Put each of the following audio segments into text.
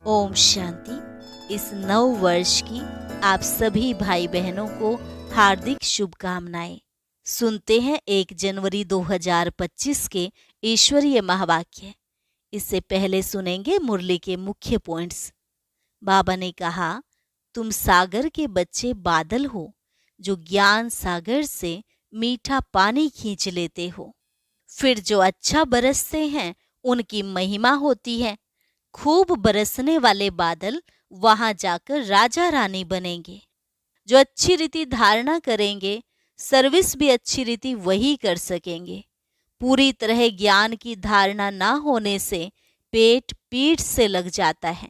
ओम शांति। इस नव वर्ष की आप सभी भाई बहनों को हार्दिक शुभकामनाएं। सुनते हैं 1 जनवरी 2025 के ईश्वरीय महावाक्य। इससे पहले सुनेंगे मुरली के मुख्य पॉइंट्स। बाबा ने कहा, तुम सागर के बच्चे बादल हो जो ज्ञान सागर से मीठा पानी खींच लेते हो। फिर जो अच्छा बरसते हैं उनकी महिमा होती है। खूब बरसने वाले बादल वहां जाकर राजा रानी बनेंगे। जो अच्छी रीति धारणा करेंगे, सर्विस भी अच्छी रीति वही कर सकेंगे। पूरी तरह ज्ञान की धारणा ना होने से पेट पीठ से लग जाता है।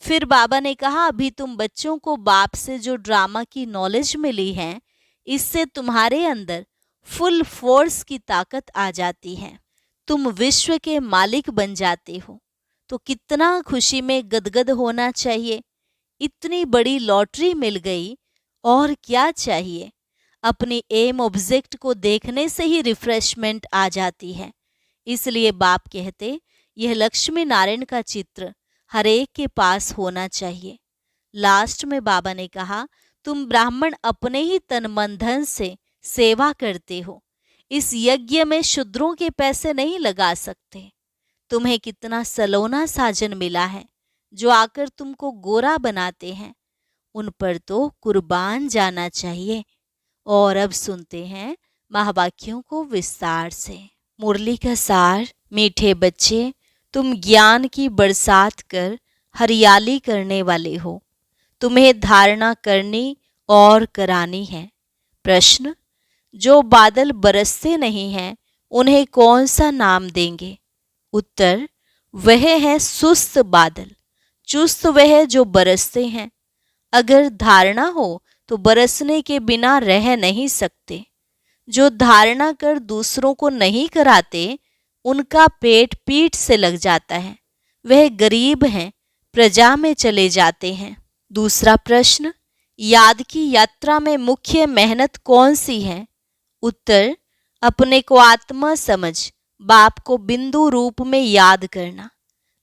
फिर बाबा ने कहा, अभी तुम बच्चों को बाप से जो ड्रामा की नॉलेज मिली है, इससे तुम्हारे अंदर फुल फोर्स की ताकत आ जाती है। तुम विश्व के मालिक बन जाते हो। तो कितना खुशी में गदगद होना चाहिए। इतनी बड़ी लॉटरी मिल गई, और क्या चाहिए। अपनी एम ऑब्जेक्ट को देखने से ही रिफ्रेशमेंट आ जाती है। इसलिए बाप कहते, यह लक्ष्मी नारायण का चित्र हर एक के पास होना चाहिए। लास्ट में बाबा ने कहा, तुम ब्राह्मण अपने ही तन मन धन से सेवा करते हो। इस यज्ञ में शूद्रों के पैसे नहीं लगा सकते। तुम्हें कितना सलोना साजन मिला है जो आकर तुमको गोरा बनाते हैं। उन पर तो कुर्बान जाना चाहिए। और अब सुनते हैं महावाक्यों को विस्तार से। मुरली का सार। मीठे बच्चे, तुम ज्ञान की बरसात कर हरियाली करने वाले हो। तुम्हें धारणा करनी और करानी है। प्रश्न, जो बादल बरसते नहीं हैं उन्हें कौन सा नाम देंगे? उत्तर, वह है सुस्त बादल। चुस्त वह जो बरसते हैं। अगर धारणा हो तो बरसने के बिना रह नहीं सकते। जो धारणा कर दूसरों को नहीं कराते, उनका पेट पीठ से लग जाता है। वह गरीब हैं, प्रजा में चले जाते हैं। दूसरा प्रश्न, याद की यात्रा में मुख्य मेहनत कौन सी है? उत्तर, अपने को आत्मा समझ बाप को बिंदु रूप में याद करना।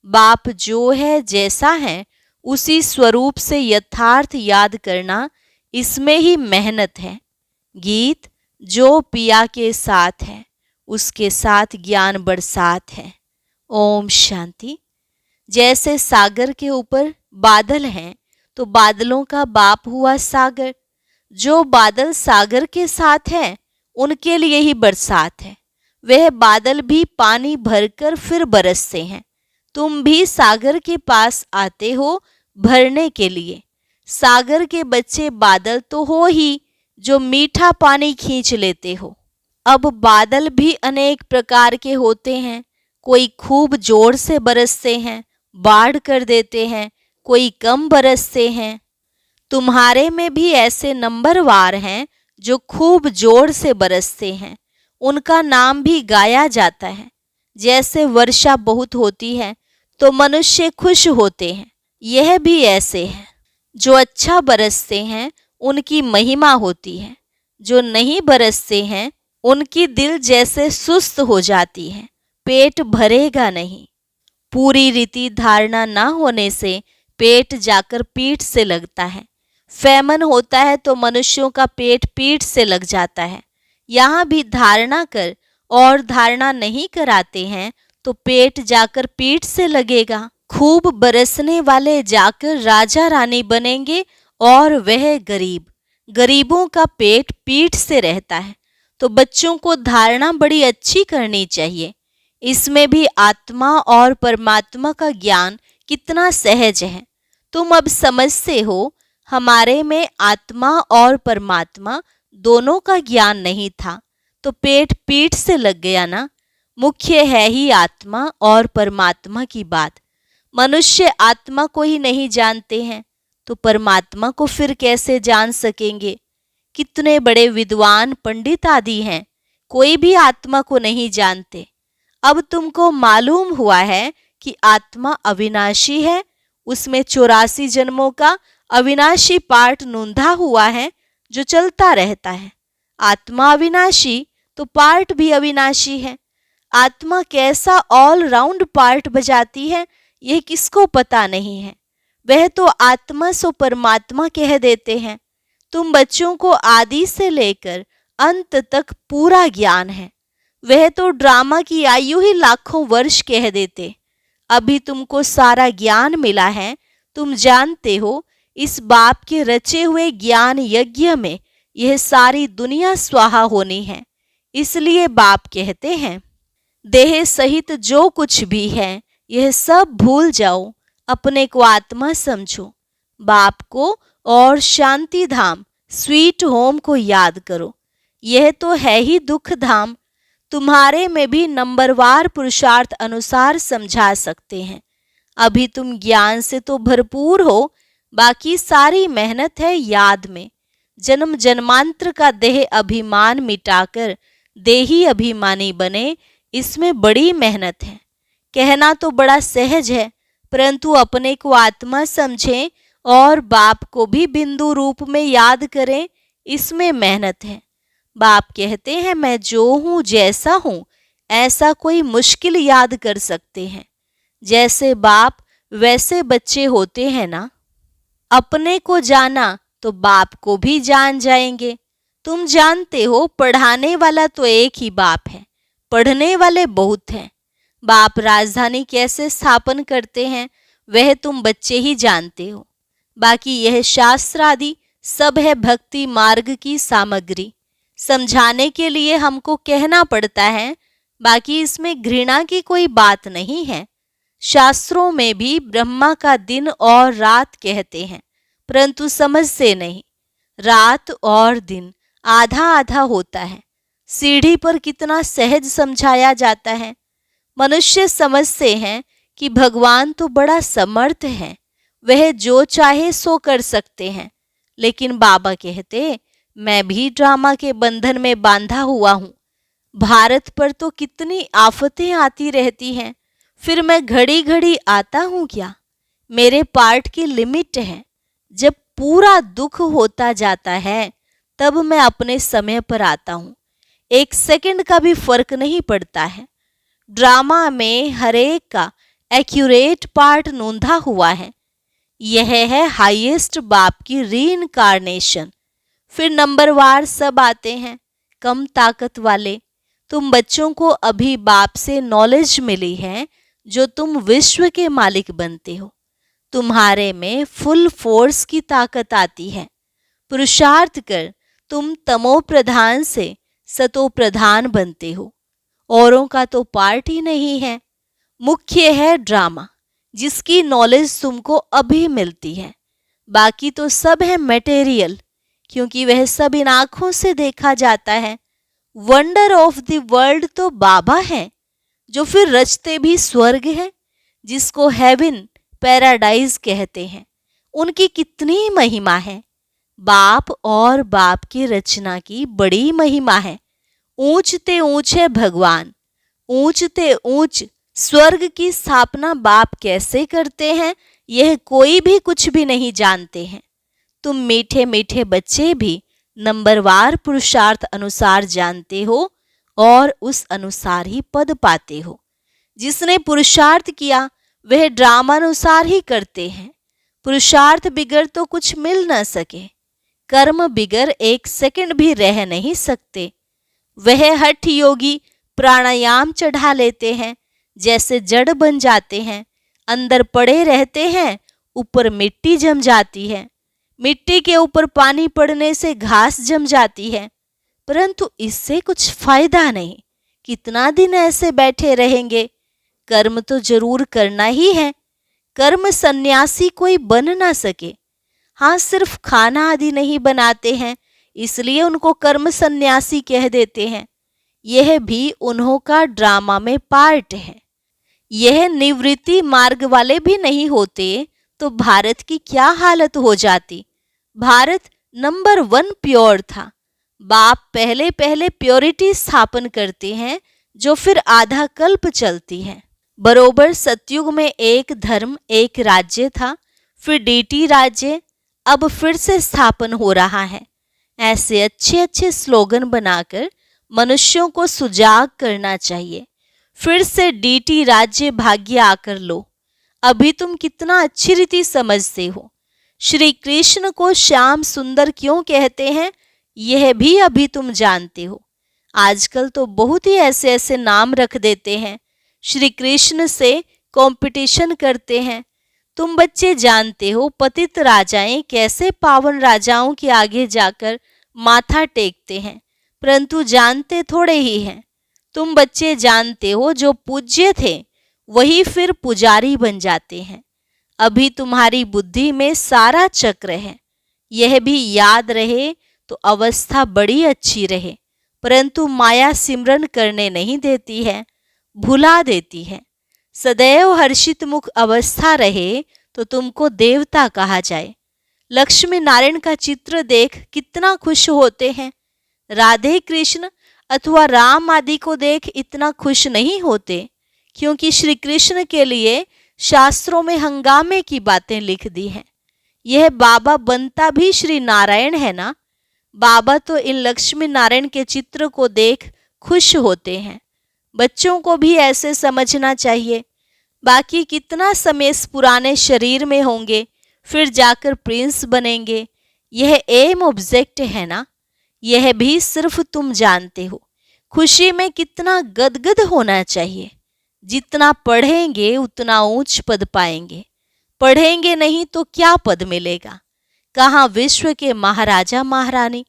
बाप जो है, जैसा है, उसी स्वरूप से यथार्थ याद करना, इसमें ही मेहनत है। गीत, जो पिया के साथ है उसके साथ ज्ञान बरसात है। ओम शांति। जैसे सागर के ऊपर बादल हैं, तो बादलों का बाप हुआ सागर। जो बादल सागर के साथ है उनके लिए ही बरसात है। वह बादल भी पानी भरकर फिर बरसते हैं। तुम भी सागर के पास आते हो भरने के लिए। सागर के बच्चे बादल तो हो ही, जो मीठा पानी खींच लेते हो। अब बादल भी अनेक प्रकार के होते हैं। कोई खूब जोर से बरसते हैं, बाढ़ कर देते हैं। कोई कम बरसते हैं। तुम्हारे में भी ऐसे नंबरवार हैं जो खूब जोर से बरसते हैं। उनका नाम भी गाया जाता है। जैसे वर्षा बहुत होती है तो मनुष्य खुश होते हैं, यह भी ऐसे है। जो अच्छा बरसते हैं उनकी महिमा होती है। जो नहीं बरसते हैं उनकी दिल जैसे सुस्त हो जाती है, पेट भरेगा नहीं। पूरी रीति धारणा ना होने से पेट जाकर पीठ से लगता है। फैमन होता है तो मनुष्यों का पेट पीठ से लग जाता है। यहाँ भी धारणा कर और धारणा नहीं कराते हैं तो पेट जाकर पीठ से लगेगा। खूब बरसने वाले जाकर राजा रानी बनेंगे, और वह गरीब, गरीबों का पेट पीठ से रहता है। तो बच्चों को धारणा बड़ी अच्छी करनी चाहिए। इसमें भी आत्मा और परमात्मा का ज्ञान कितना सहज है। तुम अब समझते हो, हमारे में आत्मा और परमात्मा दोनों का ज्ञान नहीं था तो पेट पीठ से लग गया ना। मुख्य है ही आत्मा और परमात्मा की बात। मनुष्य आत्मा को ही नहीं जानते हैं तो परमात्मा को फिर कैसे जान सकेंगे? कितने बड़े विद्वान पंडित आदि हैं, कोई भी आत्मा को नहीं जानते। अब तुमको मालूम हुआ है कि आत्मा अविनाशी है। उसमें 84 जन्मों का अविनाशी पार्ट नूंधा हुआ है जो चलता रहता है। आत्मा अविनाशी तो पार्ट भी अविनाशी है। आत्मा कैसा ऑल राउंड पार्ट बजाती है, यह किसको पता नहीं है। वह तो आत्मा सो परमात्मा कह देते हैं। तुम बच्चों को आदि से लेकर अंत तक पूरा ज्ञान है। वह तो ड्रामा की आयु ही लाखों वर्ष कह देते। अभी तुमको सारा ज्ञान मिला है। तुम जानते हो इस बाप के रचे हुए ज्ञान यज्ञ में यह सारी दुनिया स्वाहा होनी है। इसलिए बाप कहते हैं देह सहित जो कुछ भी है यह सब भूल जाओ, अपने को आत्मा समझो, बाप को और शांति धाम स्वीट होम को याद करो। यह तो है ही दुख धाम। तुम्हारे में भी नंबरवार पुरुषार्थ अनुसार समझा सकते हैं। अभी तुम ज्ञान से तो भरपूर हो, बाकी सारी मेहनत है याद में। जन्म जन्मांतर का देह अभिमान मिटाकर देही अभिमानी बने, इसमें बड़ी मेहनत है। कहना तो बड़ा सहज है, परंतु अपने को आत्मा समझें और बाप को भी बिंदु रूप में याद करें, इसमें मेहनत है। बाप कहते हैं मैं जो हूँ जैसा हूँ ऐसा कोई मुश्किल याद कर सकते हैं। जैसे बाप वैसे बच्चे होते हैं ना। अपने को जाना तो बाप को भी जान जाएंगे। तुम जानते हो पढ़ाने वाला तो एक ही बाप है, पढ़ने वाले बहुत हैं। बाप राजधानी कैसे स्थापन करते हैं वह तुम बच्चे ही जानते हो। बाकी यह शास्त्र आदि सब है भक्ति मार्ग की सामग्री। समझाने के लिए हमको कहना पड़ता है, बाकी इसमें घृणा की कोई बात नहीं है। शास्त्रों में भी ब्रह्मा का दिन और रात कहते हैं, परंतु समझते नहीं। रात और दिन आधा आधा होता है। सीढ़ी पर कितना सहज समझाया जाता है। मनुष्य समझते हैं कि भगवान तो बड़ा समर्थ है, वह जो चाहे सो कर सकते हैं। लेकिन बाबा कहते मैं भी ड्रामा के बंधन में बांधा हुआ हूँ। भारत पर तो कितनी आफतें आती रहती हैं, फिर मैं घड़ी घड़ी आता हूँ क्या? मेरे पार्ट की लिमिट है। जब पूरा दुख होता जाता है तब मैं अपने समय पर आता हूँ। एक सेकंड का भी फर्क नहीं पड़ता है। ड्रामा में हरेक का एक्यूरेट पार्ट नोंधा हुआ है। यह है हाईएस्ट बाप की रीइंकार्नेशन। फिर नंबरवार सब आते हैं, कम ताकत वाले। तुम बच्चों को अभी बाप से नॉलेज मिली है जो तुम विश्व के मालिक बनते हो। तुम्हारे में फुल फोर्स की ताकत आती है। पुरुषार्थ कर तुम तमो प्रधान से सतो प्रधान बनते हो। औरों का तो पार्ट ही नहीं है। मुख्य है ड्रामा, जिसकी नॉलेज तुमको अभी मिलती है। बाकी तो सब है मटेरियल, क्योंकि वह सब इन आंखों से देखा जाता है। वंडर ऑफ द वर्ल्ड तो बाबा है, जो फिर रचते भी स्वर्ग है, जिसको हेवन पैराडाइज कहते हैं। उनकी कितनी महिमा है। बाप और बाप की रचना की बड़ी महिमा है। ऊंचते ऊंच है भगवान। ऊंचते ऊंच स्वर्ग की स्थापना बाप कैसे करते हैं यह कोई भी कुछ भी नहीं जानते हैं। तुम मीठे मीठे बच्चे भी नंबरवार पुरुषार्थ अनुसार जानते हो और उस अनुसार ही पद पाते हो। जिसने पुरुषार्थ किया वह ड्रामानुसार ही करते हैं। पुरुषार्थ बिगर तो कुछ मिल न सके। कर्म बिगर एक सेकंड भी रह नहीं सकते। वह हठ योगी प्राणायाम चढ़ा लेते हैं, जैसे जड़ बन जाते हैं। अंदर पड़े रहते हैं, ऊपर मिट्टी जम जाती है। मिट्टी के ऊपर पानी पड़ने से घास जम जाती है, परंतु इससे कुछ फायदा नहीं। कितना दिन ऐसे बैठे रहेंगे? कर्म तो जरूर करना ही है। कर्म सन्यासी कोई बन ना सके। हाँ, सिर्फ खाना आदि नहीं बनाते हैं, इसलिए उनको कर्म सन्यासी कह देते हैं। यह भी उन्हों का ड्रामा में पार्ट है। यह निवृत्ति मार्ग वाले भी नहीं होते तो भारत की क्या हालत हो जाती। भारत नंबर 1 प्योर था। बाप पहले पहले प्योरिटी स्थापन करते हैं, जो फिर आधा कल्प चलती है। बरोबर सतयुग में एक धर्म एक राज्य था, फिर डीटी राज्य अब फिर से स्थापन हो रहा है। ऐसे अच्छे अच्छे स्लोगन बनाकर मनुष्यों को सुजाग करना चाहिए। फिर से डीटी राज्य भाग्य आकर लो। अभी तुम कितना अच्छी रीति समझते हो। श्री कृष्ण को श्याम सुंदर क्यों कहते हैं, यह भी अभी तुम जानते हो। आजकल तो बहुत ही ऐसे ऐसे नाम रख देते हैं, श्री कृष्ण से कंपटीशन करते हैं। तुम बच्चे जानते हो पतित राजाएं कैसे पावन राजाओं के आगे जाकर माथा टेकते हैं, परंतु जानते थोड़े ही हैं। तुम बच्चे जानते हो जो पूज्य थे वही फिर पुजारी बन जाते हैं। अभी तुम्हारी बुद्धि में सारा चक्र है। यह भी याद रहे तो अवस्था बड़ी अच्छी रहे, परंतु माया सिमरन करने नहीं देती है, भुला देती है। सदैव हर्षित मुख अवस्था रहे तो तुमको देवता कहा जाए। लक्ष्मी नारायण का चित्र देख कितना खुश होते हैं। राधे कृष्ण अथवा राम आदि को देख इतना खुश नहीं होते, क्योंकि श्री कृष्ण के लिए शास्त्रों में हंगामे की बातें लिख दी हैं। यह बाबा बनता भी श्री नारायण है ना। बाबा तो इन लक्ष्मी नारायण के चित्र को देख खुश होते हैं। बच्चों को भी ऐसे समझना चाहिए। बाकी कितना समय इस पुराने शरीर में होंगे, फिर जाकर प्रिंस बनेंगे, यह एम ऑब्जेक्ट है ना। यह भी सिर्फ तुम जानते हो। खुशी में कितना गदगद होना चाहिए। जितना पढ़ेंगे उतना ऊंच पद पाएंगे, पढ़ेंगे नहीं तो क्या पद मिलेगा। कहाँ विश्व के महाराजा महारानी,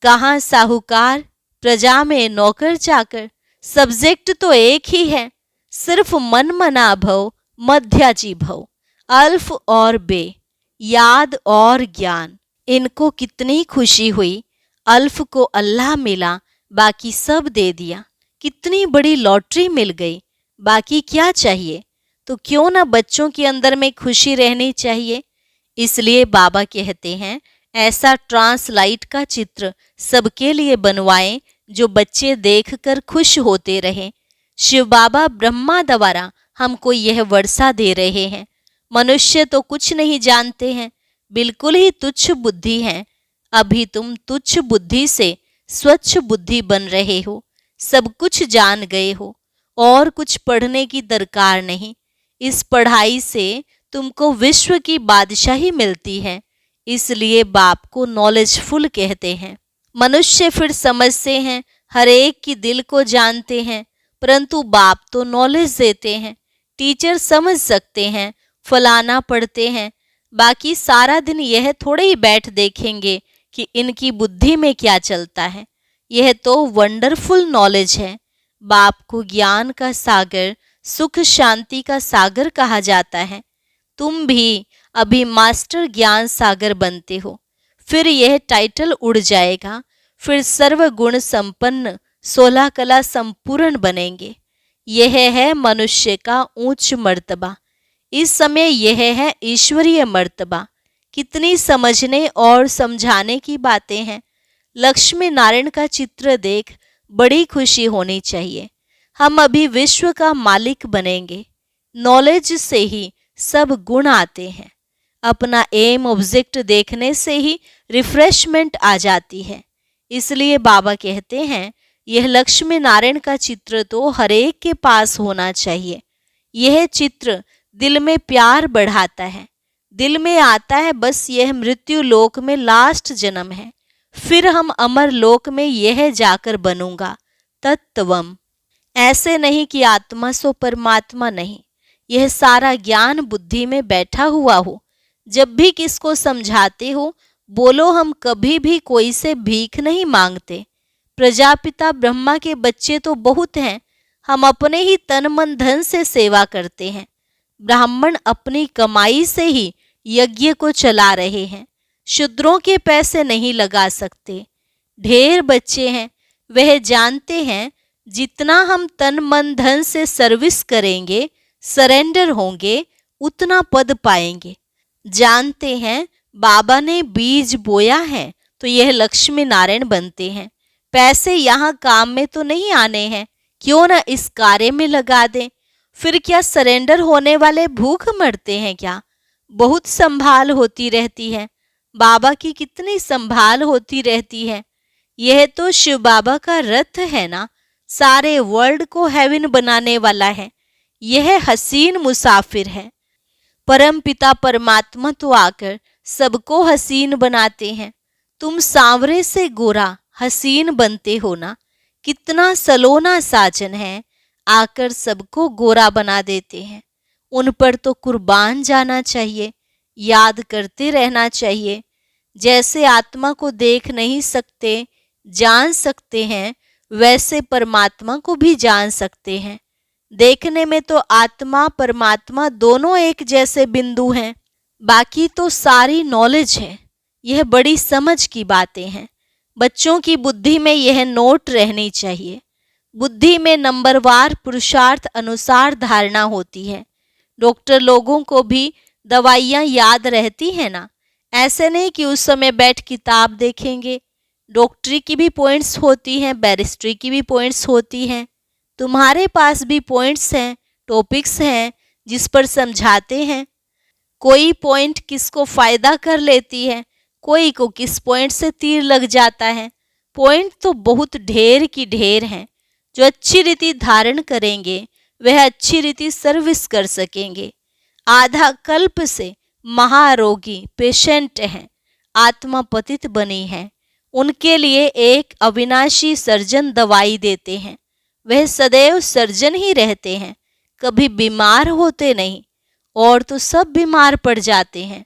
कहाँ साहूकार, प्रजा में नौकर चाकर। सब्जेक्ट तो एक ही है, सिर्फ मन मना भव, मध्याजी भव, अल्फ और बे, याद और ज्ञान। इनको कितनी खुशी हुई। अल्फ को अल्लाह मिला, बाकी सब दे दिया। कितनी बड़ी लॉटरी मिल गई, बाकी क्या चाहिए। तो क्यों ना बच्चों के अंदर में खुशी रहनी चाहिए। इसलिए बाबा कहते हैं ऐसा ट्रांसलाइट का चित्र सबके लिए बनवाएं जो बच्चे देखकर खुश होते रहें। शिव बाबा ब्रह्मा द्वारा हमको यह वर्षा दे रहे हैं। मनुष्य तो कुछ नहीं जानते हैं, बिल्कुल ही तुच्छ बुद्धि हैं। अभी तुम तुच्छ बुद्धि से स्वच्छ बुद्धि बन रहे हो, सब कुछ जान गए हो और कुछ पढ़ने की दरकार नहीं। इस पढ़ाई से तुमको विश्व की बादशाही मिलती है, इसलिए बाप को नॉलेजफुल कहते हैं। मनुष्य फिर समझते हैं, हर एक की दिल को जानते हैं, परंतु बाप तो नॉलेज देते हैं। टीचर समझ सकते हैं, फलाना पढ़ते हैं, बाकी सारा दिन यह थोड़े ही बैठ देखेंगे कि इनकी बुद्धि में क्या चलता है। यह तो वंडरफुल नॉलेज है। बाप को ज्ञान का सागर, सुख शांति का सागर कहा जाता है। तुम भी अभी मास्टर ज्ञान सागर बनते हो, फिर यह टाइटल उड़ जाएगा, फिर सर्व गुण संपन्न 16 कला संपूर्ण बनेंगे। यह है मनुष्य का ऊंच मर्तबा। इस समय यह है ईश्वरीय मर्तबा। कितनी समझने और समझाने की बातें हैं। लक्ष्मी नारायण का चित्र देख बड़ी खुशी होनी चाहिए। हम अभी विश्व का मालिक बनेंगे। नॉलेज से ही सब गुण आते हैं। अपना एम ऑब्जेक्ट देखने से ही रिफ्रेशमेंट आ जाती है। इसलिए बाबा कहते हैं यह लक्ष्मी नारायण का चित्र तो हर एक के पास होना चाहिए। यह चित्र दिल में प्यार बढ़ाता है। दिल में आता है बस यह मृत्यु लोक में लास्ट जन्म है, फिर हम अमर लोक में यह जाकर बनूंगा तत्वम। ऐसे नहीं कि आत्मा सो परमात्मा नहीं, यह सारा ज्ञान बुद्धि में बैठा हुआ हो। जब भी किसको समझाते हो बोलो हम कभी भी कोई से भीख नहीं मांगते। प्रजापिता ब्रह्मा के बच्चे तो बहुत हैं, हम अपने ही तन मन धन से सेवा करते हैं। ब्राह्मण अपनी कमाई से ही यज्ञ को चला रहे हैं, शूद्रों के पैसे नहीं लगा सकते। ढेर बच्चे हैं, वह जानते हैं जितना हम तन मन धन से सर्विस करेंगे, सरेंडर होंगे, उतना पद पाएंगे। जानते हैं बाबा ने बीज बोया है तो यह लक्ष्मी नारायण बनते हैं। पैसे यहाँ काम में तो नहीं आने हैं, क्यों ना इस कार्य में लगा दें। फिर क्या सरेंडर होने वाले भूख मरते हैं क्या? बहुत संभाल होती रहती है। बाबा की कितनी संभाल होती रहती है। यह तो शिव बाबा का रथ है ना, सारे वर्ल्ड को हेवन बनाने वाला है। यह हसीन मुसाफिर है। परम पिता परमात्मा तो आकर सबको हसीन बनाते हैं। तुम सांवरे से गोरा हसीन बनते हो ना, कितना सलोना साजन है, आकर सबको गोरा बना देते हैं। उन पर तो कुर्बान जाना चाहिए, याद करते रहना चाहिए। जैसे आत्मा को देख नहीं सकते, जान सकते हैं, वैसे परमात्मा को भी जान सकते हैं। देखने में तो आत्मा परमात्मा दोनों एक जैसे बिंदु हैं, बाकी तो सारी नॉलेज है। यह बड़ी समझ की बातें हैं। बच्चों की बुद्धि में यह नोट रहनी चाहिए। बुद्धि में नंबरवार पुरुषार्थ अनुसार धारणा होती है। डॉक्टर लोगों को भी दवाइयाँ याद रहती है ना, ऐसे नहीं कि उस समय बैठ किताब देखेंगे। डॉक्टरी की भी पॉइंट्स होती हैं, बैरिस्ट्री की भी पॉइंट्स होती हैं। तुम्हारे पास भी पॉइंट्स हैं, टॉपिक्स हैं जिस पर समझाते हैं। कोई पॉइंट किसको फायदा कर लेती है, कोई को किस पॉइंट से तीर लग जाता है। पॉइंट तो बहुत ढेर की ढेर हैं। जो अच्छी रीति धारण करेंगे वह अच्छी रीति सर्विस कर सकेंगे। आधा कल्प से महारोगी पेशेंट हैं, आत्मा पतित बनी है, उनके लिए एक अविनाशी सर्जन दवाई देते हैं। वह सदैव सर्जन ही रहते हैं, कभी बीमार होते नहीं, और तो सब बीमार पड़ जाते हैं।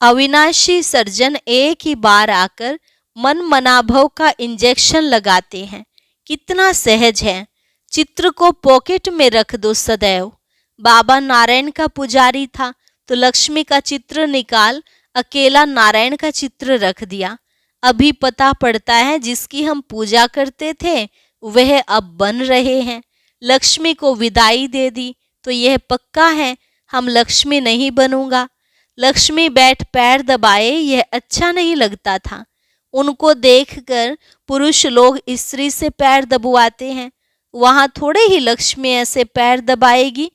अविनाशी सर्जन एक ही बार आकर मन मनाभव का इंजेक्शन लगाते हैं। कितना सहज है। चित्र को पॉकेट में रख दो सदैव। बाबा नारायण का पुजारी था तो लक्ष्मी का चित्र निकाल अकेला नारायण का चित्र रख दिया। अभी पता पड़ता है जिसकी हम पूजा करते थे वह अब बन रहे हैं। लक्ष्मी को विदाई दे दी तो यह पक्का है हम लक्ष्मी नहीं बनूंगा। लक्ष्मी बैठ पैर दबाए यह अच्छा नहीं लगता था। उनको देखकर पुरुष लोग स्त्री से पैर दबवाते हैं, वहां थोड़े ही लक्ष्मी ऐसे पैर दबाएगी।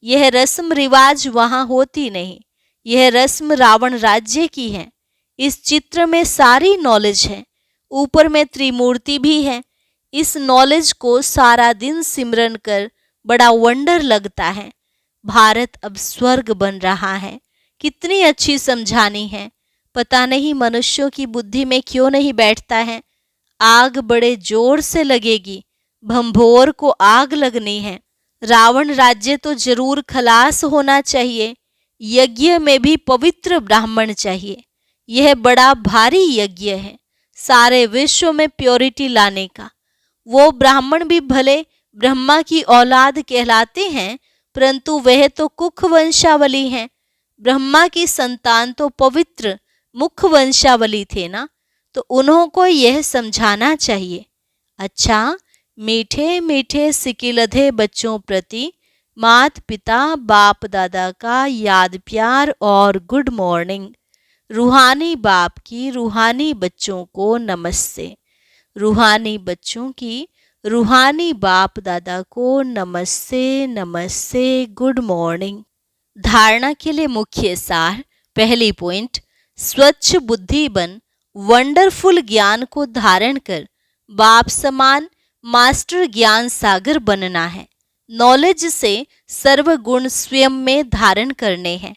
यह रस्म रिवाज वहां होती नहीं, यह रस्म रावण राज्य की है। इस चित्र में सारी नॉलेज है, ऊपर में त्रिमूर्ति भी है। इस नॉलेज को सारा दिन सिमरन कर बड़ा वंडर लगता है। भारत अब स्वर्ग बन रहा है। कितनी अच्छी समझानी है। पता नहीं मनुष्यों की बुद्धि में क्यों नहीं बैठता है। आग बड़े जोर से लगेगी, भंभोर को आग लगनी है। रावण राज्य तो जरूर खलास होना चाहिए। यज्ञ में भी पवित्र ब्राह्मण चाहिए। यह बड़ा भारी यज्ञ है, सारे विश्व में प्योरिटी लाने का। वो ब्राह्मण भी भले ब्रह्मा की औलाद कहलाते हैं, परंतु वह तो कुख वंशावली हैं। ब्रह्मा की संतान तो पवित्र मुख वंशावली थे ना, तो उन्हों को यह समझाना चाहिए। अच्छा, मीठे मीठे सिकिलधे बच्चों प्रति मात पिता बाप दादा का याद प्यार और गुड मॉर्निंग। रूहानी बाप की रूहानी बच्चों को नमस्ते। रूहानी बच्चों की रूहानी बाप दादा को नमस्ते नमस्ते, गुड मॉर्निंग। धारणा के लिए मुख्य सार। पहली पॉइंट, स्वच्छ बुद्धि बन वंडरफुल ज्ञान को धारण कर बाप समान मास्टर ज्ञान सागर बनना है। नॉलेज से सर्व गुण स्वयं में धारण करने हैं।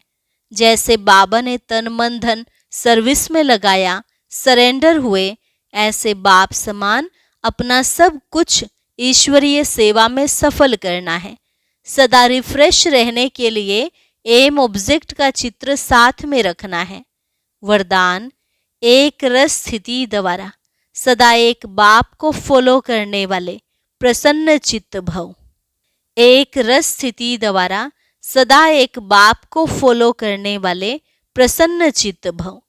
जैसे बाबा ने तन मन धन सर्विस में लगाया, सरेंडर हुए, ऐसे बाप समान अपना सब कुछ ईश्वरीय सेवा में सफल करना है। सदा रिफ्रेश रहने के लिए एम ऑब्जेक्ट का चित्र साथ में रखना है। वरदान, एक रस स्थिति द्वारा सदा एक बाप को फॉलो करने वाले प्रसन्न चित्त भव। एक रस स्थिति द्वारा सदा एक बाप को फॉलो करने वाले प्रसन्न चित्त भव।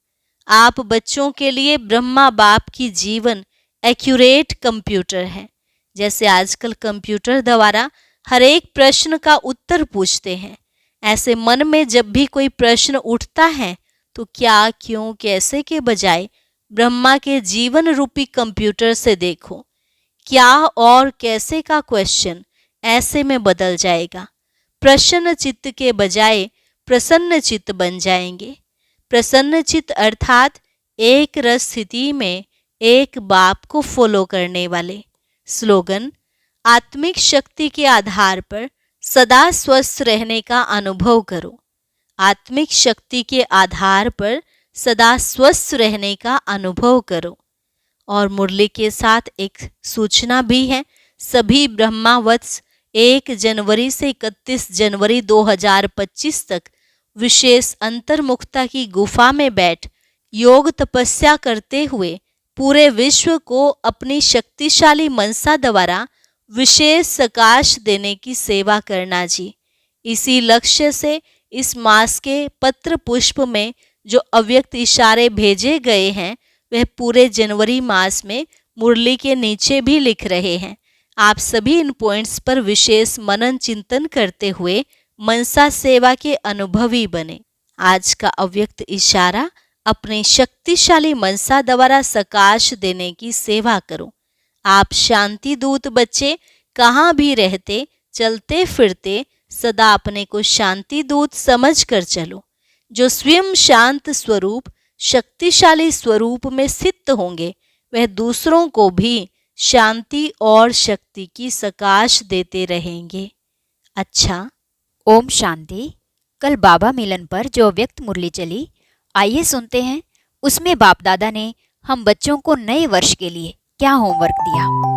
आप बच्चों के लिए ब्रह्मा बाप की जीवन एक्यूरेट कंप्यूटर है। जैसे आजकल कंप्यूटर द्वारा हर एक प्रश्न का उत्तर पूछते हैं, ऐसे मन में जब भी कोई प्रश्न उठता है तो क्या, क्यों, कैसे के बजाय ब्रह्मा के जीवन रूपी कंप्यूटर से देखो। क्या और कैसे का क्वेश्चन ऐसे में बदल जाएगा। प्रसन्न चित्त के बजाय प्रसन्न चित्त बन जाएंगे। प्रसन्न चित्त अर्थात एक रस स्थिति में एक बाप को फॉलो करने वाले। स्लोगन, आत्मिक शक्ति के आधार पर सदा स्वस्थ रहने का अनुभव करो। आत्मिक शक्ति के आधार पर सदा स्वस्थ रहने का अनुभव करो। और मुरली के साथ एक सूचना भी है, सभी ब्रह्मावत्स 1 जनवरी से 31 जनवरी 2025 तक विशेष अंतर्मुखता की गुफा में बैठ योग तपस्या करते हुए पूरे विश्व को अपनी शक्तिशाली मनसा द्वारा विशेष सकाश देने की सेवा करना जी। इसी लक्ष्य से इस मास के पत्र पुष्प में जो अव्यक्त इशारे भेजे गए हैं वह पूरे जनवरी मास में मुरली के नीचे भी लिख रहे हैं। आप सभी इन पॉइंट्स पर विशेष मनन चिंतन करते हुए मनसा सेवा के अनुभवी बने। आज का अव्यक्त इशारा, अपने शक्तिशाली मनसा द्वारा सकाश देने की सेवा करो। आप शांति दूत बच्चे कहाँ भी रहते चलते फिरते सदा अपने को शांति दूत समझ कर चलो। जो स्वयं शांत स्वरूप शक्तिशाली स्वरूप में स्थित होंगे वह दूसरों को भी शांति और शक्ति की सकाश देते रहेंगे। अच्छा, ओम शांति। कल बाबा मिलन पर जो अव्यक्त मुरली चली, आइए सुनते हैं उसमें बाप दादा ने हम बच्चों को नए वर्ष के लिए क्या होमवर्क दिया।